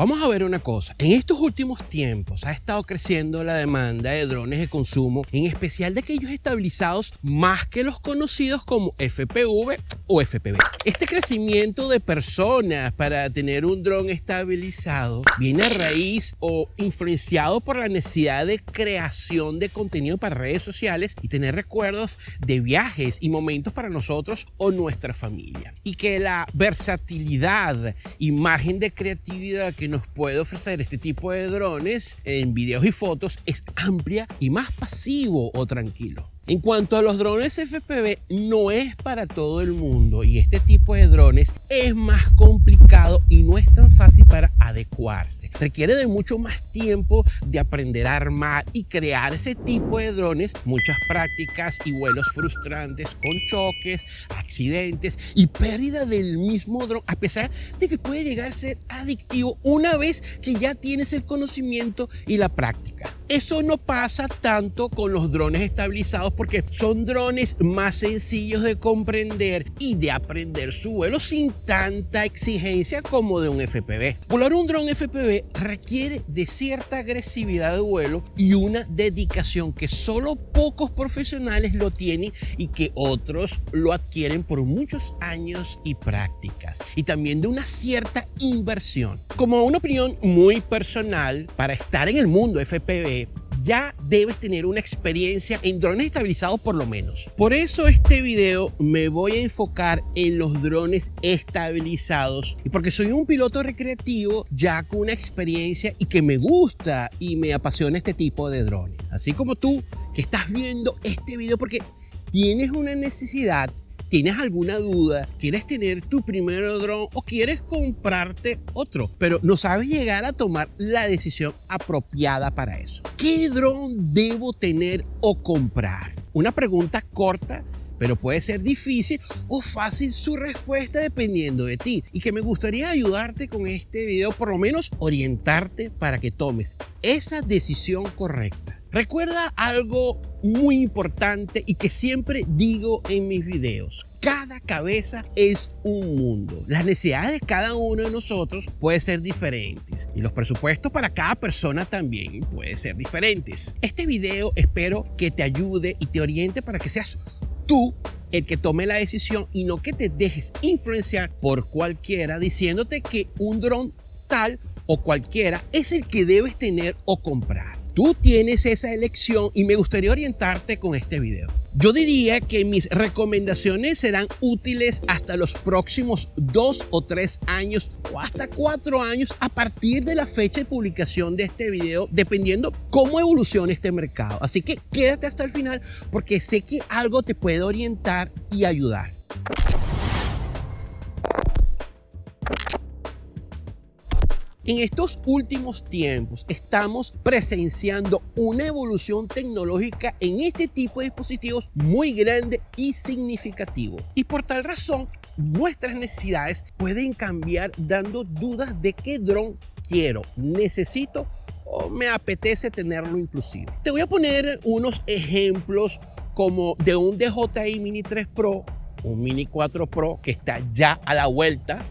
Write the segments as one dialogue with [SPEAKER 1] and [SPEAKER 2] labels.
[SPEAKER 1] Vamos a ver una cosa. En estos últimos tiempos ha estado creciendo la demanda de drones de consumo, en especial de aquellos estabilizados más que los conocidos como FPV o FPV. Este crecimiento de personas para tener un dron estabilizado viene a raíz o influenciado por la necesidad de creación de contenido para redes sociales y tener recuerdos de viajes y momentos para nosotros o nuestra familia. Y que la versatilidad y margen de creatividad que nos puede ofrecer este tipo de drones en videos y fotos es amplia y más pasivo o tranquilo. En cuanto a los drones FPV, no es para todo el mundo y este tipo de drones es más complicado y no es tan fácil para adecuarse. Requiere de mucho más tiempo de aprender a armar y crear ese tipo de drones, muchas prácticas y vuelos frustrantes con choques, accidentes y pérdida del mismo dron, a pesar de que puede llegar a ser adictivo una vez que ya tienes el conocimiento y la práctica. Eso no pasa tanto con los drones estabilizados porque son drones más sencillos de comprender y de aprender su vuelo sin tanta exigencia como de un FPV. Volar un dron FPV requiere de cierta agresividad de vuelo y una dedicación que solo pocos profesionales lo tienen y que otros lo adquieren por muchos años y prácticas, y también de una cierta inversión. Como una opinión muy personal, para estar en el mundo FPV ya debes tener una experiencia en drones estabilizados por lo menos. Por eso este video me voy a enfocar en los drones estabilizados y porque soy un piloto recreativo ya con una experiencia y que me gusta y me apasiona este tipo de drones. Así como tú que estás viendo este video porque tienes una necesidad, tienes alguna duda, quieres tener tu primer dron o quieres comprarte otro, pero no sabes llegar a tomar la decisión apropiada para eso. ¿Qué dron debo tener o comprar? Una pregunta corta, pero puede ser difícil o fácil su respuesta dependiendo de ti, y que me gustaría ayudarte con este video, por lo menos orientarte para que tomes esa decisión correcta. Recuerda algo muy importante y que siempre digo en mis videos: cada cabeza es un mundo. Las necesidades de cada uno de nosotros pueden ser diferentes y los presupuestos para cada persona también pueden ser diferentes. Este video espero que te ayude y te oriente para que seas tú el que tome la decisión y no que te dejes influenciar por cualquiera diciéndote que un dron tal o cualquiera es el que debes tener o comprar. Tú tienes esa elección y me gustaría orientarte con este video. Yo diría que mis recomendaciones serán útiles hasta los próximos 2 o 3 años o hasta 4 años a partir de la fecha de publicación de este video, dependiendo cómo evolucione este mercado. Así que quédate hasta el final porque sé que algo te puede orientar y ayudar. En estos últimos tiempos estamos presenciando una evolución tecnológica en este tipo de dispositivos muy grande y significativo. Y por tal razón, nuestras necesidades pueden cambiar dando dudas de qué dron quiero, necesito o me apetece tenerlo inclusive. Te voy a poner unos ejemplos como de un DJI Mini 3 Pro, un Mini 4 Pro que está ya a la vuelta,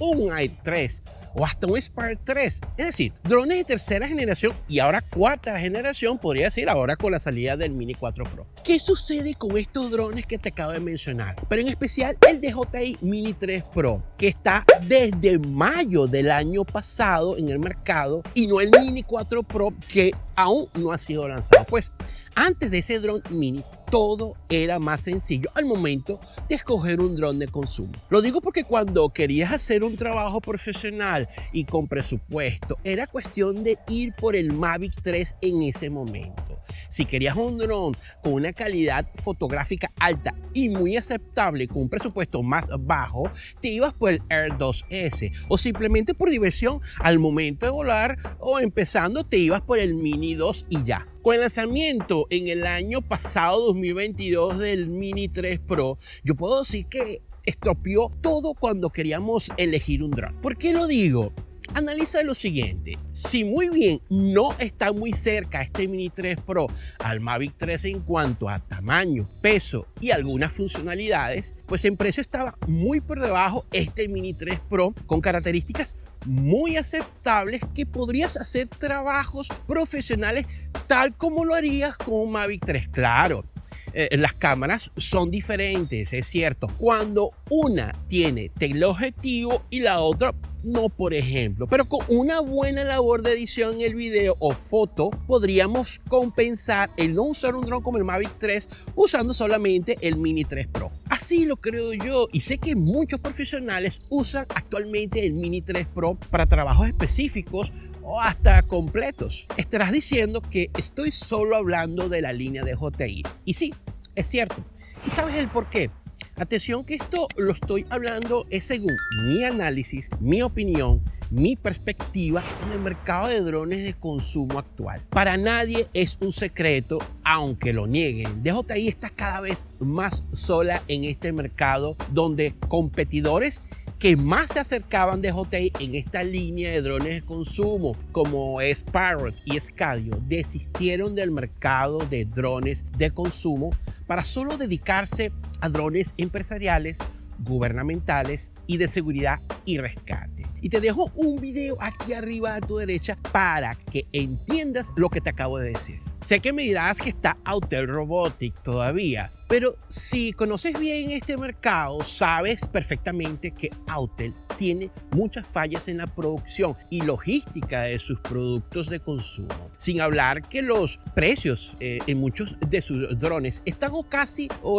[SPEAKER 1] un Air 3 o hasta un Spark 3, es decir, drones de tercera generación y ahora cuarta generación, podría decir ahora con la salida del Mini 4 Pro. ¿Qué sucede con estos drones que te acabo de mencionar? Pero en especial el DJI Mini 3 Pro, que está desde mayo del año pasado en el mercado, y no el Mini 4 Pro, que aún no ha sido lanzado. Pues antes de ese dron mini, todo era más sencillo al momento de escoger un dron de consumo. Lo digo porque cuando querías hacer un trabajo profesional y con presupuesto, era cuestión de ir por el Mavic 3 en ese momento. Si querías un dron con una calidad fotográfica alta y muy aceptable con un presupuesto más bajo, te ibas por el Air 2S, o simplemente por diversión al momento de volar o empezando te ibas por el Mini 2 y ya. Con el lanzamiento en el año pasado 2022 del Mini 3 Pro, yo puedo decir que estropeó todo cuando queríamos elegir un dron. ¿Por qué lo digo? Analiza lo siguiente: si muy bien no está muy cerca este Mini 3 Pro al Mavic 3 en cuanto a tamaño, peso y algunas funcionalidades, pues en precio estaba muy por debajo este Mini 3 Pro con características muy aceptables que podrías hacer trabajos profesionales tal como lo harías con un Mavic 3. Claro, las cámaras son diferentes, es cierto. Cuando una tiene teleobjetivo y la otra no, por ejemplo, pero con una buena labor de edición en el video o foto podríamos compensar el no usar un dron como el Mavic 3 usando solamente el Mini 3 Pro. Así lo creo yo, y sé que muchos profesionales usan actualmente el Mini 3 Pro para trabajos específicos o hasta completos. Estarás diciendo que estoy solo hablando de la línea de DJI, y sí, es cierto. ¿Y sabes el por qué? Atención que esto lo estoy hablando es según mi análisis, mi opinión, mi perspectiva en el mercado de drones de consumo actual. Para nadie es un secreto, aunque lo nieguen. DJI está cada vez más sola en este mercado, donde competidores que más se acercaban de DJI en esta línea de drones de consumo, como es Parrot y Scadio, desistieron del mercado de drones de consumo para solo dedicarse a drones empresariales, gubernamentales y de seguridad y rescate. Y te dejo un video aquí arriba a tu derecha para que entiendas lo que te acabo de decir. Sé que me dirás que está Autel Robotics todavía, pero si conoces bien este mercado, sabes perfectamente que Autel tiene muchas fallas en la producción y logística de sus productos de consumo. Sin hablar que los precios en muchos de sus drones están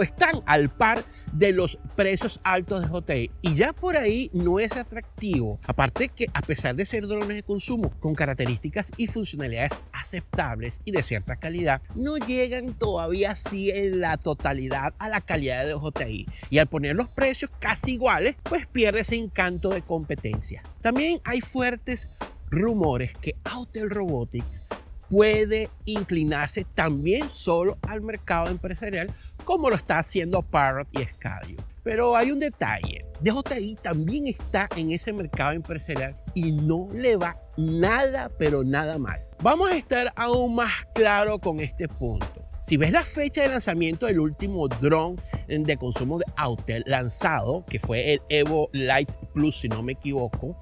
[SPEAKER 1] están al par de los precios altos de DJI, y ya por ahí no es atractivo. Aparte que a pesar de ser drones de consumo con características y funcionalidades aceptables y de cierta calidad, no llegan todavía así en la totalidad a la calidad de DJI, y al poner los precios casi iguales, pues pierde ese encanto de competencia. También hay fuertes rumores que Autel Robotics puede inclinarse también solo al mercado empresarial, como lo está haciendo Parrot y Scadio. Pero hay un detalle: DJI también está en ese mercado empresarial y no le va nada, pero nada mal. Vamos a estar aún más claro con este punto. Si ves la fecha de lanzamiento del último dron de consumo de Autel lanzado, que fue el Evo Light Plus, si no me equivoco,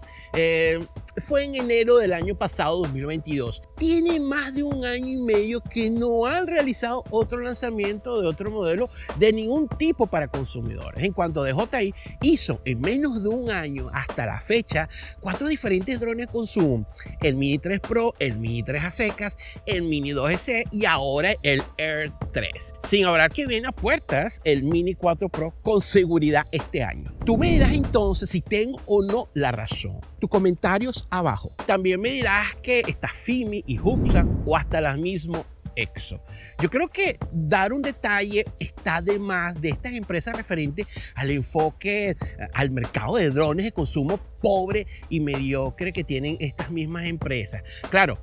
[SPEAKER 1] fue en enero del año pasado, 2022. Tiene más de un año y medio que no han realizado otro lanzamiento de otro modelo de ningún tipo para consumidores. En cuanto a DJI, hizo en menos de un año hasta la fecha 4 diferentes drones de consumo: el Mini 3 Pro, el Mini 3 a secas, el Mini 2S y ahora el Air 3. Sin hablar que viene a puertas el Mini 4 Pro con seguridad este año. Tú me dirás entonces si tengo o no la razón. Tus comentarios abajo. También me dirás que está Fimi y Hubsan o hasta las mismas EXO. Yo creo que dar un detalle está de más de estas empresas referente al enfoque al mercado de drones de consumo pobre y mediocre que tienen estas mismas empresas. Claro,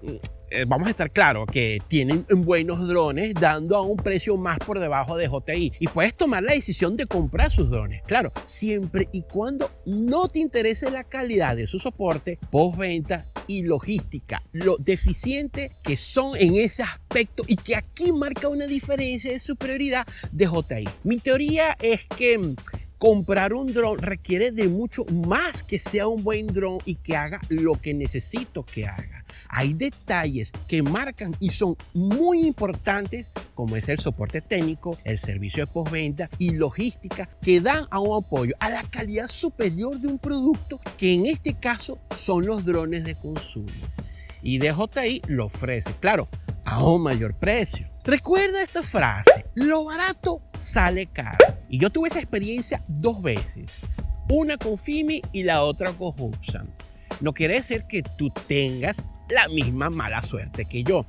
[SPEAKER 1] vamos a estar claros que tienen buenos drones dando a un precio más por debajo de DJI, y puedes tomar la decisión de comprar sus drones, claro, siempre y cuando no te interese la calidad de su soporte, postventa y logística, lo deficiente que son en ese aspecto, y que aquí marca una diferencia de superioridad de DJI. Mi teoría es que comprar un dron requiere de mucho más que sea un buen dron y que haga lo que necesito que haga. Hay detalles que marcan y son muy importantes, como es el soporte técnico, el servicio de postventa y logística, que dan a un apoyo a la calidad superior de un producto, que en este caso son los drones de consumo. Y DJI lo ofrece, claro, a un mayor precio. Recuerda esta frase: lo barato sale caro. Y yo tuve esa experiencia 2 veces, una con Fimi y la otra con Hubsan. No quiere decir que tú tengas la misma mala suerte que yo,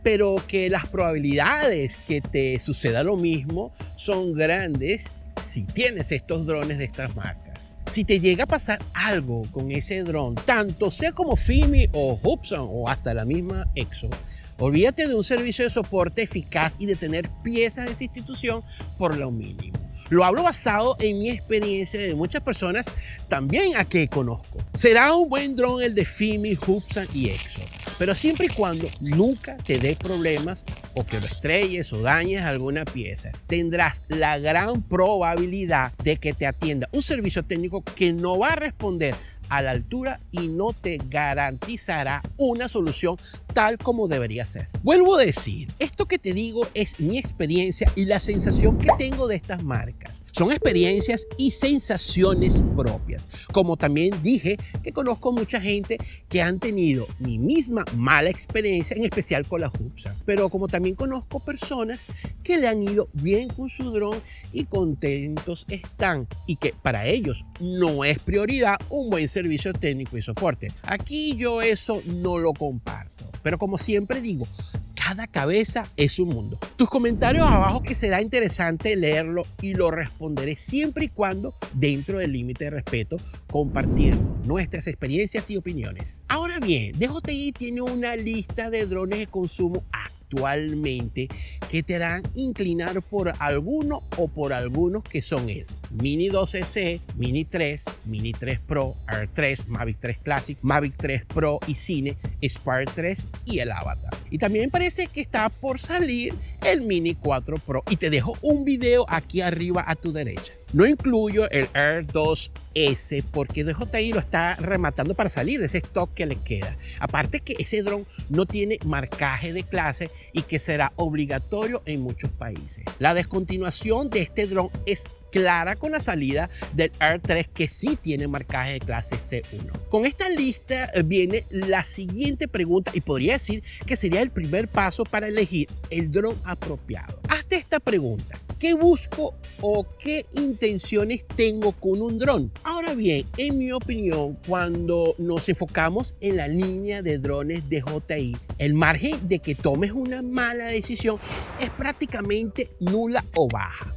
[SPEAKER 1] pero que las probabilidades que te suceda lo mismo son grandes si tienes estos drones de estas marcas. Si te llega a pasar algo con ese dron, tanto sea como Fimi o Hubsan o hasta la misma EXO, olvídate de un servicio de soporte eficaz y de tener piezas de esa institución por lo mínimo. Lo hablo basado en mi experiencia de muchas personas también a que conozco. Será un buen dron el de Fimi, Hubsan y EXO, pero siempre y cuando nunca te dé problemas o que lo estrelles o dañes alguna pieza. Tendrás la gran probabilidad de que te atienda un servicio técnico que no va a responder a la altura y no te garantizará una solución tal como debería ser. Vuelvo a decir, esto que te digo es mi experiencia y la sensación que tengo de estas marcas. Son experiencias y sensaciones propias. Como también dije que conozco mucha gente que han tenido mi misma mala experiencia, en especial con la Hubsan. Pero como también conozco personas que le han ido bien con su dron y contentos están, y que para ellos no es prioridad un buen servicio técnico y soporte. Aquí yo eso no lo comparto, pero como siempre digo, cada cabeza es un mundo. Tus comentarios abajo, que será interesante leerlo, y lo responderé siempre y cuando dentro del límite de respeto, compartiendo nuestras experiencias y opiniones. Ahora bien, DJI tiene una lista de drones de consumo actualmente que te harán inclinar por alguno o por algunos, que son el Mini 2 SE, Mini 3, Mini 3 Pro, Air 3, Mavic 3 Classic, Mavic 3 Pro y Cine, Aspire 3 y el Avatar. Y también parece que está por salir el Mini 4 Pro, y te dejo un video aquí arriba a tu derecha. No incluyo el Air 2S porque DJI lo está rematando para salir de ese stock que le queda. Aparte que ese dron no tiene marcaje de clase y que será obligatorio en muchos países. La descontinuación de este dron es clara con la salida del Air 3, que sí tiene marcaje de clase C1. Con esta lista viene la siguiente pregunta, y podría decir que sería el primer paso para elegir el dron apropiado. Hazte esta pregunta: ¿qué busco o qué intenciones tengo con un dron? Ahora bien, en mi opinión, cuando nos enfocamos en la línea de drones de DJI, el margen de que tomes una mala decisión es prácticamente nula o baja.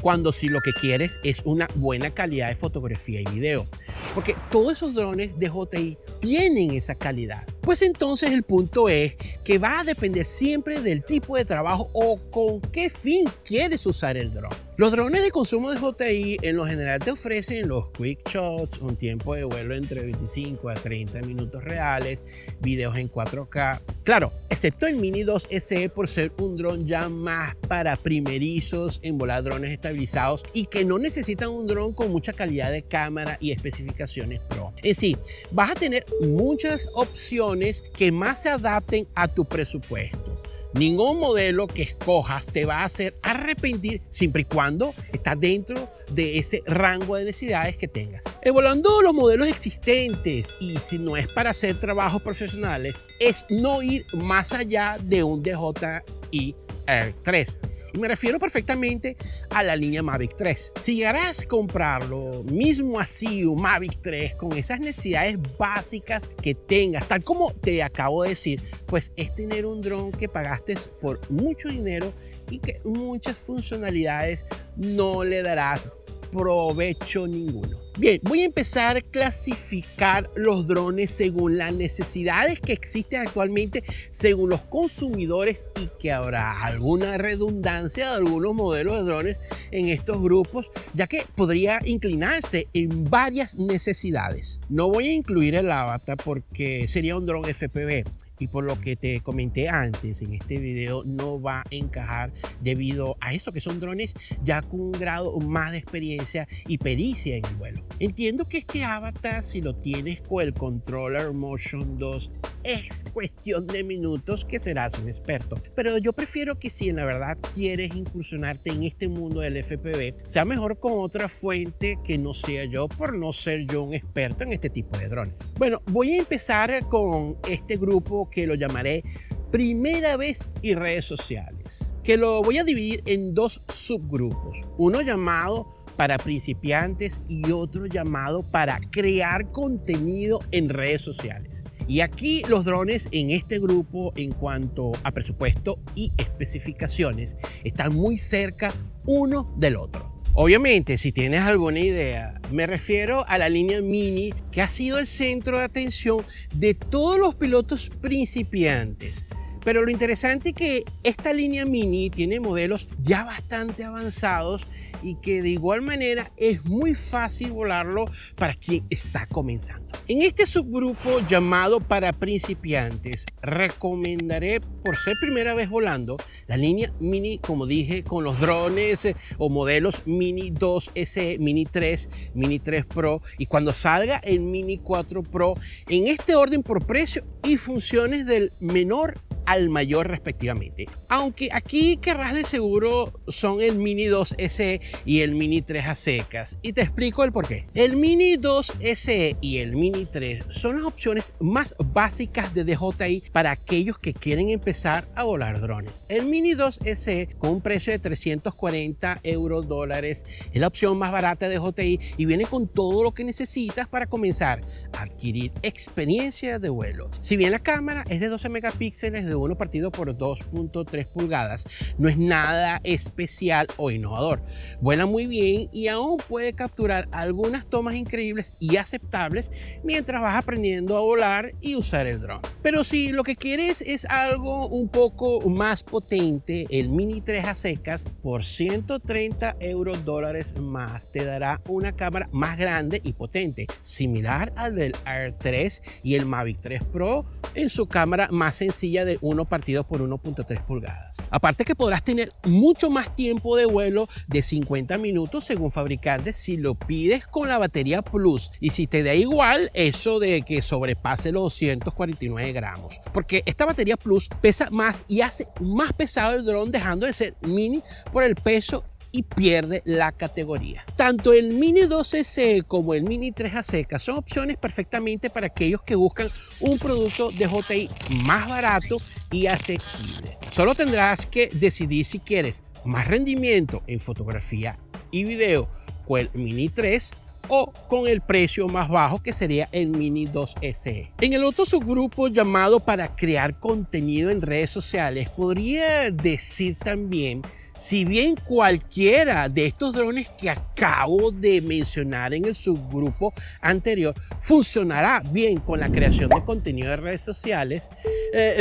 [SPEAKER 1] Cuando si lo que quieres es una buena calidad de fotografía y video, porque todos esos drones de DJI tienen esa calidad. Pues entonces el punto es que va a depender siempre del tipo de trabajo o con qué fin quieres usar el dron. Los drones de consumo de DJI en lo general te ofrecen los quick shots, un tiempo de vuelo entre 25 a 30 minutos reales, videos en 4K. Claro, excepto el Mini 2 SE por ser un dron ya más para primerizos en volar drones estabilizados y que no necesitan un dron con mucha calidad de cámara y especificaciones pro. En sí, vas a tener muchas opciones que más se adapten a tu presupuesto. Ningún modelo que escojas te va a hacer arrepentir siempre y cuando estás dentro de ese rango de necesidades que tengas. Evaluando los modelos existentes, y si no es para hacer trabajos profesionales, es no ir más allá de un DJI Air 3. Y me refiero perfectamente a la línea Mavic 3. Si llegarás a comprarlo mismo así, un Mavic 3 con esas necesidades básicas que tengas, tal como te acabo de decir, pues es tener un dron que pagaste por mucho dinero y que muchas funcionalidades no le darás provecho ninguno. Bien, voy a empezar a clasificar los drones según las necesidades que existen actualmente, según los consumidores, y que habrá alguna redundancia de algunos modelos de drones en estos grupos, ya que podría inclinarse en varias necesidades. No voy a incluir el Avatar porque sería un dron FPV, y por lo que te comenté antes en este video no va a encajar debido a eso, que son drones ya con un grado más de experiencia y pericia en el vuelo. Entiendo que este Avatar, si lo tienes con el controller Motion 2, es cuestión de minutos que serás un experto, pero yo prefiero que si en la verdad quieres incursionarte en este mundo del FPV, sea mejor con otra fuente que no sea yo, por no ser yo un experto en este tipo de drones. Bueno, voy a empezar con este grupo que lo llamaré primera vez y redes sociales, que lo voy a dividir en dos subgrupos, uno llamado para principiantes y otro llamado para crear contenido en redes sociales. Y aquí los drones en este grupo, en cuanto a presupuesto y especificaciones, están muy cerca uno del otro. Obviamente, si tienes alguna idea, me refiero a la línea Mini, que ha sido el centro de atención de todos los pilotos principiantes. Pero lo interesante es que esta línea Mini tiene modelos ya bastante avanzados y que de igual manera es muy fácil volarlo para quien está comenzando. En este subgrupo llamado para principiantes, recomendaré, por ser primera vez volando, la línea Mini, como dije, con los drones o modelos Mini 2 SE, Mini 3, Mini 3 Pro, y cuando salga el Mini 4 Pro, en este orden por precio y funciones del menor al mayor respectivamente. Aunque aquí querrás de seguro son el Mini 2 SE y el Mini 3 a secas, y te explico el porqué. El Mini 2 SE y el Mini 3 son las opciones más básicas de DJI para aquellos que quieren empezar a volar drones. El Mini 2 SE, con un precio de 340 dólares, es la opción más barata de DJI y viene con todo lo que necesitas para comenzar a adquirir experiencia de vuelo. Si bien la cámara es de 12 megapíxeles de 1 partido por 2.3 pulgadas, no es nada especial o innovador. Vuela muy bien y aún puede capturar algunas tomas increíbles y aceptables mientras vas aprendiendo a volar y usar el dron. Pero si lo que quieres es algo un poco más potente, el Mini 3 a secas por 130 dólares más te dará una cámara más grande y potente, similar al del Air 3 y el Mavic 3 Pro en su cámara más sencilla de 1 partido por 1.3 pulgadas. Aparte que podrás tener mucho más tiempo de vuelo de 50 minutos según fabricantes si lo pides con la batería Plus, y si te da igual eso de que sobrepase los 249 gramos, porque esta batería Plus pesa más y hace más pesado el dron, dejando de ser mini por el peso y pierde la categoría. Tanto el Mini 2 SE como el Mini 3 a secas son opciones perfectamente para aquellos que buscan un producto de DJI más barato y asequible. Solo tendrás que decidir si quieres más rendimiento en fotografía y video con el Mini 3 o con el precio más bajo, que sería el Mini 2 SE. En el otro subgrupo llamado para crear contenido en redes sociales, podría decir también, si bien cualquiera de estos drones que acabo de mencionar en el subgrupo anterior funcionará bien con la creación de contenido de redes sociales,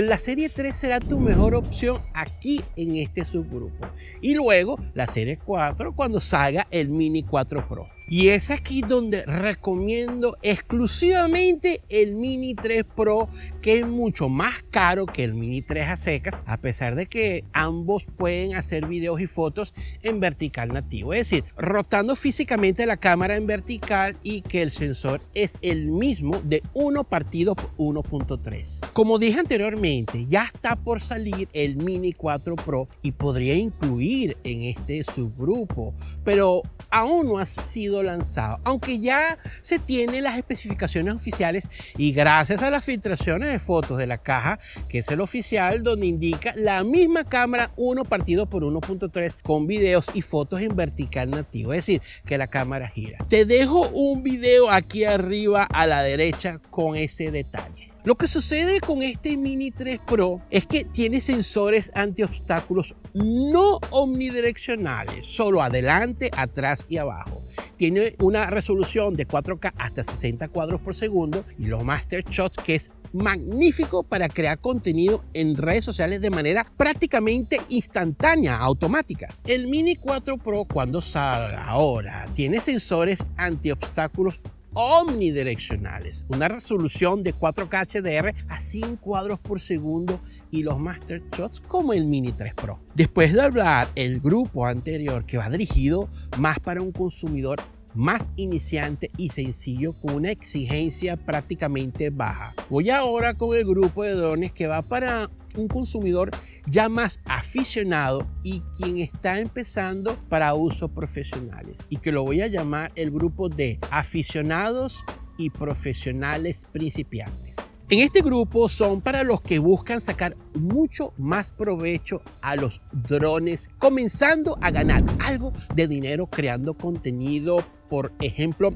[SPEAKER 1] la serie 3 será tu mejor opción aquí en este subgrupo, y luego la serie 4 cuando salga el Mini 4 Pro. Y es aquí donde recomiendo exclusivamente el Mini 3 Pro, que es mucho más caro que el Mini 3 a secas, a pesar de que ambos pueden hacer videos y fotos en vertical nativo, es decir, rotando físicamente la cámara en vertical, y que el sensor es el mismo de 1 partido por 1.3. Como dije anteriormente, ya está por salir el Mini 4 Pro y podría incluir en este subgrupo, pero aún no ha sido lanzado, aunque ya se tienen las especificaciones oficiales y gracias a las filtraciones de fotos de la caja, que es el oficial, donde indica la misma cámara 1 partido por 1.3 con videos y fotos en vertical nativo, es decir, que la cámara gira. Te dejo un video aquí arriba a la derecha con ese detalle. Lo que sucede con este Mini 3 Pro es que tiene sensores antiobstáculos no omnidireccionales, solo adelante, atrás y abajo. Tiene una resolución de 4K hasta 60 cuadros por segundo y los Master Shots, que es magnífico para crear contenido en redes sociales de manera prácticamente instantánea, automática. El Mini 4 Pro, cuando salga ahora, tiene sensores antiobstáculos omnidireccionales, una resolución de 4K HDR a 100 cuadros por segundo y los Master Shots como el Mini 3 Pro. Después de hablar el grupo anterior, que va dirigido más para un consumidor más iniciante y sencillo con una exigencia prácticamente baja, voy ahora con el grupo de drones que va para un consumidor ya más aficionado y quien está empezando para usos profesionales, y que lo voy a llamar el grupo de aficionados y profesionales principiantes. En este grupo son para los que buscan sacar mucho más provecho a los drones, comenzando a ganar algo de dinero creando contenido, por ejemplo,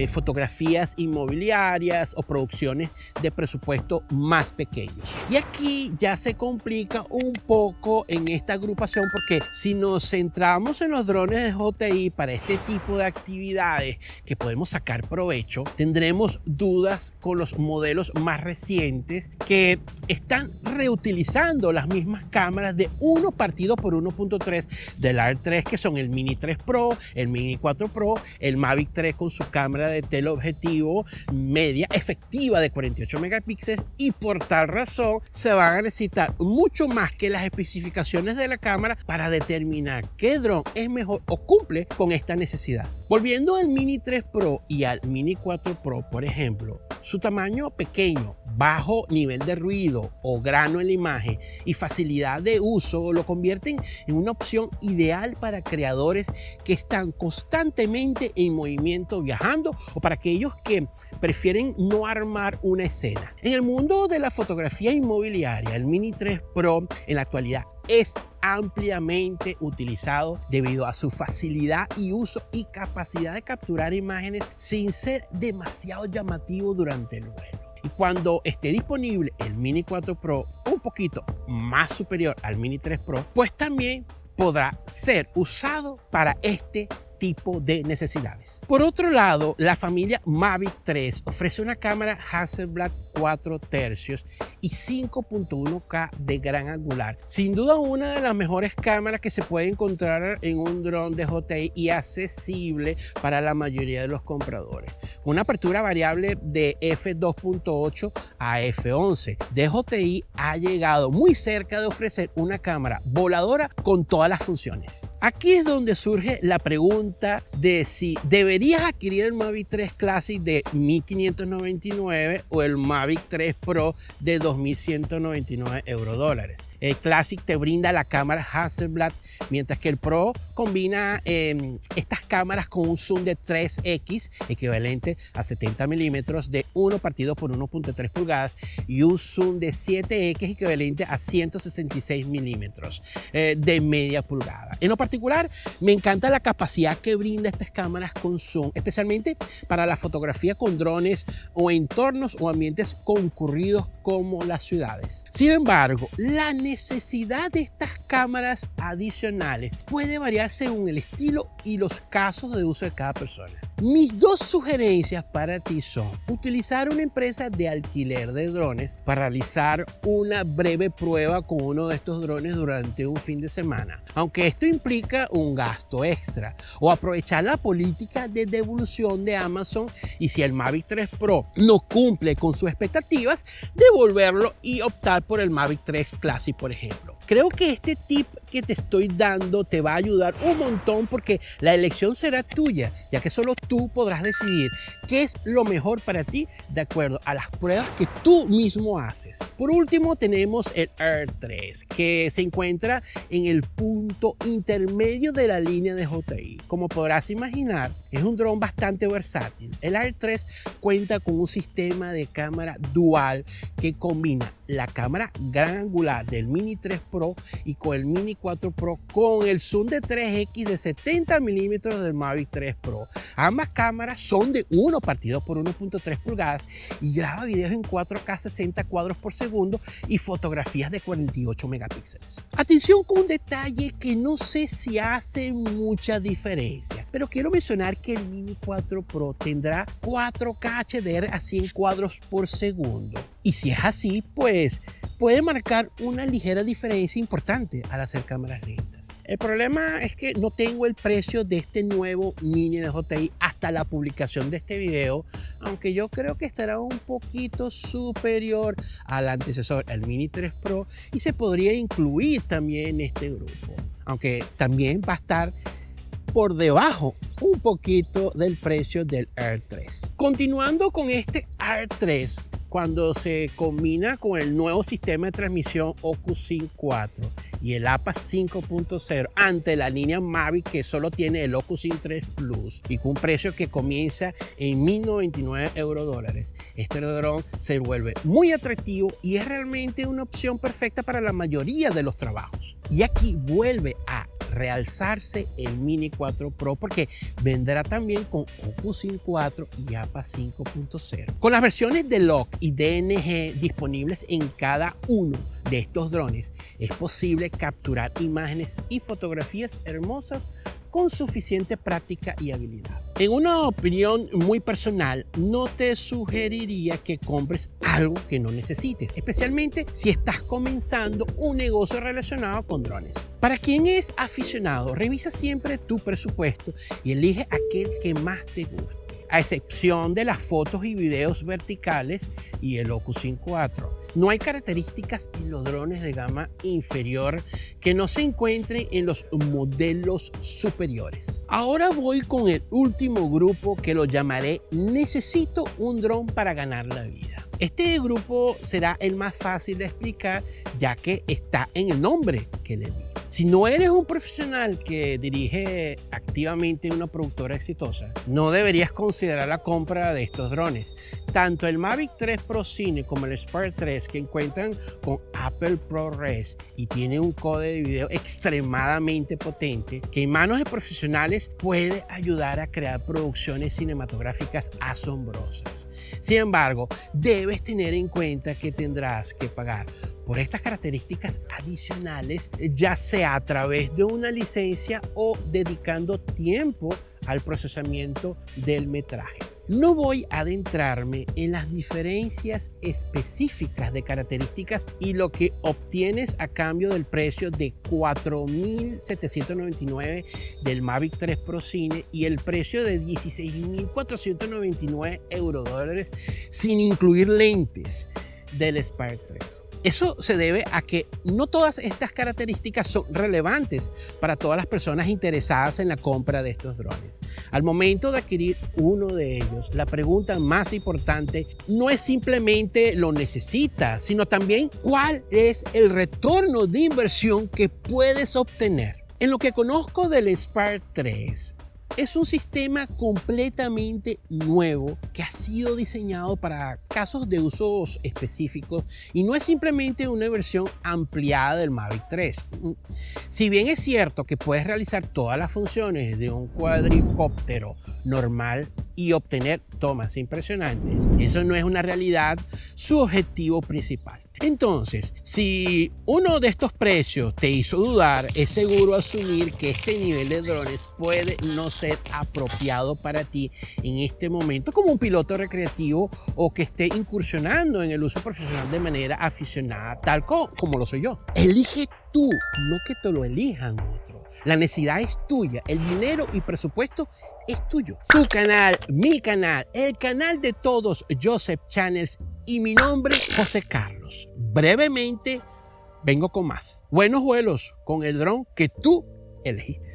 [SPEAKER 1] fotografías inmobiliarias o producciones de presupuesto más pequeños. Y aquí ya se complica un poco en esta agrupación, porque si nos centramos en los drones de DJI para este tipo de actividades que podemos sacar provecho, tendremos dudas con los modelos más recientes que están reutilizando las mismas cámaras de 1 partido por 1.3 del R3, que son el Mini 3 Pro, el Mini 4 Pro, el Mavic 3 con su cámara de teleobjetivo media efectiva de 48 megapíxeles, y por tal razón se van a necesitar mucho más que las especificaciones de la cámara para determinar qué dron es mejor o cumple con esta necesidad. Volviendo al Mini 3 Pro y al Mini 4 Pro, por ejemplo, su tamaño pequeño, bajo nivel de ruido o grano en la imagen y facilidad de uso lo convierten en una opción ideal para creadores que están constantemente en movimiento viajando, o para aquellos que prefieren no armar una escena. En el mundo de la fotografía inmobiliaria, el Mini 3 Pro en la actualidad es ampliamente utilizado debido a su facilidad y uso y capacidad de capturar imágenes sin ser demasiado llamativo durante el vuelo. Y cuando esté disponible el Mini 4 Pro, un poquito más superior al Mini 3 Pro, pues también podrá ser usado para este tipo de necesidades. Por otro lado, la familia Mavic 3 ofrece una cámara Hasselblad 4 tercios y 5.1K de gran angular. Sin duda una de las mejores cámaras que se puede encontrar en un dron de DJI y accesible para la mayoría de los compradores. Con una apertura variable de f2.8 a f11, DJI ha llegado muy cerca de ofrecer una cámara voladora con todas las funciones. Aquí es donde surge la pregunta de si deberías adquirir el Mavic 3 Classic de $1.599 o el Mavic 3 Pro de $2.199 El Classic te brinda la cámara Hasselblad, mientras que el Pro combina estas cámaras con un zoom de 3x equivalente a 70 milímetros de 1 partido por 1.3 pulgadas y un zoom de 7x equivalente a 166 milímetros de media pulgada. En lo particular, me encanta la capacidad que brinda estas cámaras con zoom, especialmente para la fotografía con drones o entornos o ambientes concurridos como las ciudades. Sin embargo, la necesidad de estas cámaras adicionales puede variar según el estilo y los casos de uso de cada persona. Mis dos sugerencias para ti son utilizar una empresa de alquiler de drones para realizar una breve prueba con uno de estos drones durante un fin de semana, aunque esto implica un gasto extra, o aprovechar la política de devolución de Amazon, y si el Mavic 3 Pro no cumple con sus expectativas, devolverlo y optar por el Mavic 3 Classic, por ejemplo. Creo que este tip que te estoy dando te va a ayudar un montón, porque la elección será tuya, ya que solo tú podrás decidir qué es lo mejor para ti de acuerdo a las pruebas que tú mismo haces. Por último, tenemos el R3, que se encuentra en el punto intermedio de la línea de DJI. Como podrás imaginar, es un dron bastante versátil. El R3 cuenta con un sistema de cámara dual que combina la cámara gran angular del Mini 3 Pro y con el Mini 4 Pro con el zoom de 3x de 70 milímetros del Mavic 3 Pro. Ambas cámaras son de 1 partido por 1.3 pulgadas y graba videos en 4K 60 cuadros por segundo y fotografías de 48 megapíxeles. Atención con un detalle que no sé si hace mucha diferencia, pero quiero mencionar que el Mini 4 Pro tendrá 4K HDR a 100 cuadros por segundo. Y si es así, pues puede marcar una ligera diferencia importante al hacer cámaras lentas. El problema es que no tengo el precio de este nuevo Mini de DJI hasta la publicación de este video, aunque yo creo que estará un poquito superior al antecesor, el Mini 3 Pro, y se podría incluir también en este grupo, aunque también va a estar por debajo un poquito del precio del R3. Continuando con este R3, cuando se combina con el nuevo sistema de transmisión OcuSync 4 y el APA 5.0 ante la línea Mavic, que solo tiene el OcuSync 3 Plus y con un precio que comienza en $1.099, este dron se vuelve muy atractivo y es realmente una opción perfecta para la mayoría de los trabajos. Y aquí vuelve a realzarse el Mini 4 Pro porque vendrá también con OcuSync 4 y APA 5.0. Con las versiones de LOC y DNG disponibles en cada uno de estos drones, es posible capturar imágenes y fotografías hermosas con suficiente práctica y habilidad. En una opinión muy personal, no te sugeriría que compres algo que no necesites, especialmente si estás comenzando un negocio relacionado con drones. Para quien es aficionado, revisa siempre tu presupuesto y elige aquel que más te guste, a excepción de las fotos y videos verticales y el OcuSync 4. No hay características en los drones de gama inferior que no se encuentren en los modelos superiores. Ahora voy con el último grupo, que lo llamaré "Necesito un dron para ganar la vida". Este grupo será el más fácil de explicar, ya que está en el nombre que le di. Si no eres un profesional que dirige activamente una productora exitosa, no deberías considerar la compra de estos drones. Tanto el Mavic 3 Pro Cine como el Spark 3, que cuentan con Apple ProRes y tiene un código de video extremadamente potente, que en manos de profesionales puede ayudar a crear producciones cinematográficas asombrosas. Sin embargo, debes tener en cuenta que tendrás que pagar por estas características adicionales, ya sea a través de una licencia o dedicando tiempo al procesamiento del metraje. No voy a adentrarme en las diferencias específicas de características y lo que obtienes a cambio del precio de $4,799 del Mavic 3 Pro Cine y el precio de $16,499 eurodólares sin incluir lentes del Spark 3. Eso se debe a que no todas estas características son relevantes para todas las personas interesadas en la compra de estos drones. Al momento de adquirir uno de ellos, la pregunta más importante no es simplemente lo necesitas, sino también cuál es el retorno de inversión que puedes obtener. En lo que conozco del Spark 3, es un sistema completamente nuevo que ha sido diseñado para casos de usos específicos y no es simplemente una versión ampliada del Mavic 3. Si bien es cierto que puedes realizar todas las funciones de un cuadricóptero normal y obtener tomas impresionantes, eso no es una realidad su objetivo principal. Entonces, si uno de estos precios te hizo dudar, es seguro asumir que este nivel de drones puede no ser apropiado para ti en este momento como un piloto recreativo o que esté incursionando en el uso profesional de manera aficionada, tal como lo soy yo. Elige tú, no que te lo elijan otros. La necesidad es tuya, el dinero y presupuesto es tuyo. Tu canal, mi canal, el canal de todos, Joseph Channels, y mi nombre, José Carlos. Brevemente, vengo con más. Buenos vuelos con el dron que tú elegiste.